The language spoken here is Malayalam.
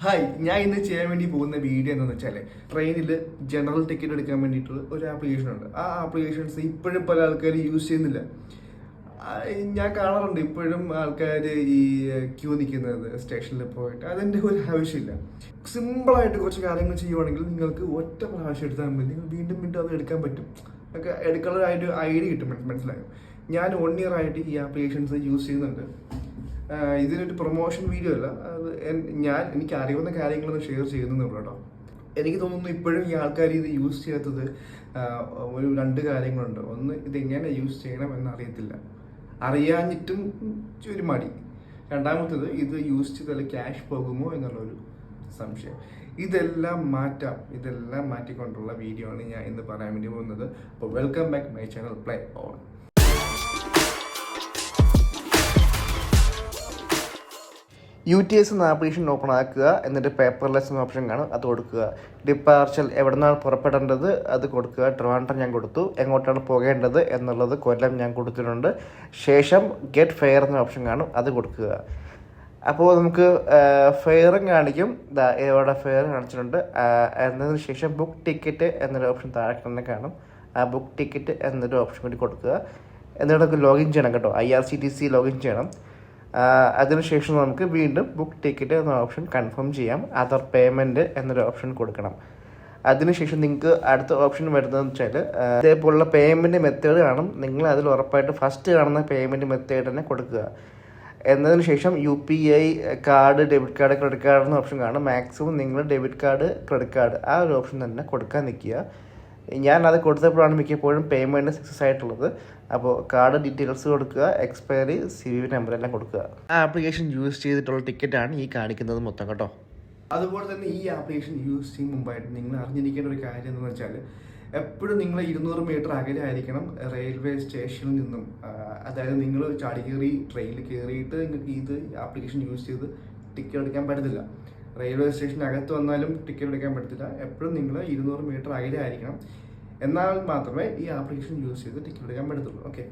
ഹായ്, ഞാൻ ഇന്ന് ചെയ്യാൻ വേണ്ടി പോകുന്ന വീഡിയോ എന്താണെന്ന് വെച്ചാൽ ട്രെയിനിൽ ജനറൽ ടിക്കറ്റ് എടുക്കാൻ വേണ്ടിയിട്ടുള്ള ഒരു ആപ്ലിക്കേഷൻ ഉണ്ട്. ആ ആപ്ലിക്കേഷൻസ് ഇപ്പോഴും പല ആൾക്കാർ യൂസ് ചെയ്യുന്നില്ല. ഞാൻ കാണാറുണ്ട് ഇപ്പോഴും ആൾക്കാർ ഈ ക്യൂ നിൽക്കുന്നത് സ്റ്റേഷനിൽ പോയിട്ട്. അതിൻ്റെ ഒരു ആവശ്യമില്ല. സിമ്പിളായിട്ട് കുറച്ച് കാര്യങ്ങൾ ചെയ്യുവാണെങ്കിൽ നിങ്ങൾക്ക് ഒറ്റ പ്രാവശ്യം എടുത്താൽ മതി, നിങ്ങൾ വീണ്ടും വീണ്ടും അത് എടുക്കാൻ പറ്റും. ഒക്കെ എടുക്കാനായിട്ട് ഐഡിയ കിട്ടും. മനസ്സിലായോ? ഞാൻ 1 year ആയിട്ട് ഈ ആപ്ലിക്കേഷൻസ് യൂസ് ചെയ്യുന്നുണ്ട്. ഇതിനൊരു പ്രൊമോഷൻ വീഡിയോ അല്ല, അത് എനിക്ക് അറിയുന്ന കാര്യങ്ങളൊന്നും ഷെയർ ചെയ്യുന്നുള്ളൂ കേട്ടോ. എനിക്ക് തോന്നുന്നു ഇപ്പോഴും ഈ ആൾക്കാർ ഇത് യൂസ് ചെയ്യാത്തത് ഒരു 2 കാര്യങ്ങളുണ്ട്. ഒന്ന്, ഇതെങ്ങനെ യൂസ് ചെയ്യണം എന്നറിയത്തില്ല, അറിയാഞ്ഞിട്ടും ഒരു മടി. രണ്ടാമത്തേത്, ഇത് യൂസ് ചെയ്താൽ ക്യാഷ് പോകുമോ എന്നുള്ളൊരു സംശയം. ഇതെല്ലാം മാറ്റിക്കൊണ്ടുള്ള വീഡിയോ ആണ് ഞാൻ ഇന്ന് പറയാൻ വേണ്ടി പോകുന്നത്. അപ്പോൾ welcome back my channel play on. UTS എന്ന ആപ്ലിക്കേഷൻ ഓപ്പൺ ആക്കുക. എന്നിട്ട് പേപ്പർലെസ് എന്ന ഓപ്ഷൻ കാണും, അത് കൊടുക്കുക. ഡിപ്പാർച്ചർ എവിടെ നിന്നാണ് പുറപ്പെടേണ്ടത് അത് കൊടുക്കുക. ട്രിവാൻഡ്രം ഞാൻ കൊടുത്തു. എങ്ങോട്ടാണ് പോകേണ്ടത് എന്നുള്ളത് കൊല്ലം ഞാൻ കൊടുത്തിട്ടുണ്ട്. ശേഷം ഗെറ്റ് ഫെയർ എന്ന ഓപ്ഷൻ കാണും, അത് കൊടുക്കുക. അപ്പോൾ നമുക്ക് ഫെയറും കാണിക്കും. എവിടെ ഫെയർ കാണിച്ചിട്ടുണ്ട്. എന്നതിന് ശേഷം ബുക്ക് ടിക്കറ്റ് എന്നൊരു ഓപ്ഷൻ താഴെ തന്നെ കാണും. ആ ബുക്ക് ടിക്കറ്റ് എന്നൊരു ഓപ്ഷൻ കൂടി കൊടുക്കുക. എന്നിട്ട് നമുക്ക് ലോഗിൻ ചെയ്യണം കേട്ടോ. IRCTC ലോഗിൻ ചെയ്യണം. അതിനുശേഷം നമുക്ക് വീണ്ടും ബുക്ക് ടിക്കറ്റ് എന്ന ഓപ്ഷൻ കൺഫേം ചെയ്യാം. അതർ പേയ്മെൻറ്റ് എന്നൊരു ഓപ്ഷൻ കൊടുക്കണം. അതിനുശേഷം നിങ്ങൾക്ക് അടുത്ത ഓപ്ഷൻ വരുന്നതെന്ന് വെച്ചാൽ ഇതേപോലുള്ള പേയ്മെൻറ്റ് മെത്തേഡ് കാണും. നിങ്ങൾ അതിൽ ഉറപ്പായിട്ട് ഫസ്റ്റ് കാണുന്ന പേയ്മെൻറ്റ് മെത്തേഡ് തന്നെ കൊടുക്കുക. എന്നതിന് ശേഷം UPI card, debit card, credit card എന്ന ഓപ്ഷൻ കാണും. മാക്സിമം നിങ്ങൾ ഡെബിറ്റ് കാർഡ്, ക്രെഡിറ്റ് കാർഡ് ആ ഒരു ഓപ്ഷൻ തന്നെ കൊടുക്കാൻ നിൽക്കുക. ഞാൻ അത് കൊടുത്തപ്പോഴാണ് മിക്കപ്പോഴും പേയ്മെൻറ്റ് സക്സസ് ആയിട്ടുള്ളത്. അപ്പോൾ കാർഡ് ഡീറ്റെയിൽസ് കൊടുക്കുക, എക്സ്പയറി, CVV നമ്പർ എല്ലാം കൊടുക്കുക. ആ ആപ്ലിക്കേഷൻ യൂസ് ചെയ്തിട്ടുള്ള ടിക്കറ്റാണ് ഈ കാണിക്കുന്നത് മൊത്തം കേട്ടോ. അതുപോലെ തന്നെ ഈ ആപ്ലിക്കേഷൻ യൂസ് ചെയ്യും മുമ്പായിട്ട് നിങ്ങൾ അറിഞ്ഞിരിക്കേണ്ട ഒരു കാര്യം എന്താണെന്ന് വെച്ചാൽ എപ്പോഴും നിങ്ങൾ 200 മീറ്റർ അകലെ ആയിരിക്കണം റെയിൽവേ സ്റ്റേഷനിൽ നിന്നും. അതായത് നിങ്ങൾ ചാടി കയറി ട്രെയിനിൽ കയറിയിട്ട് നിങ്ങൾക്ക് ഇത് ആപ്ലിക്കേഷൻ യൂസ് ചെയ്ത് ടിക്കറ്റ് എടുക്കാൻ പറ്റത്തില്ല. റെയിൽവേ സ്റ്റേഷനകത്ത് വന്നാലും ടിക്കറ്റ് എടുക്കാൻ പറ്റത്തില്ല. എപ്പോഴും നിങ്ങൾ 200 മീറ്റർ അകലെ ആയിരിക്കണം. എന്നാൽ മാത്രമേ ഈ ആപ്ലിക്കേഷൻ യൂസ് ചെയ്ത് ടിക്കറ്റ് എടുക്കാൻ പറ്റത്തുള്ളൂ. ഓക്കെ.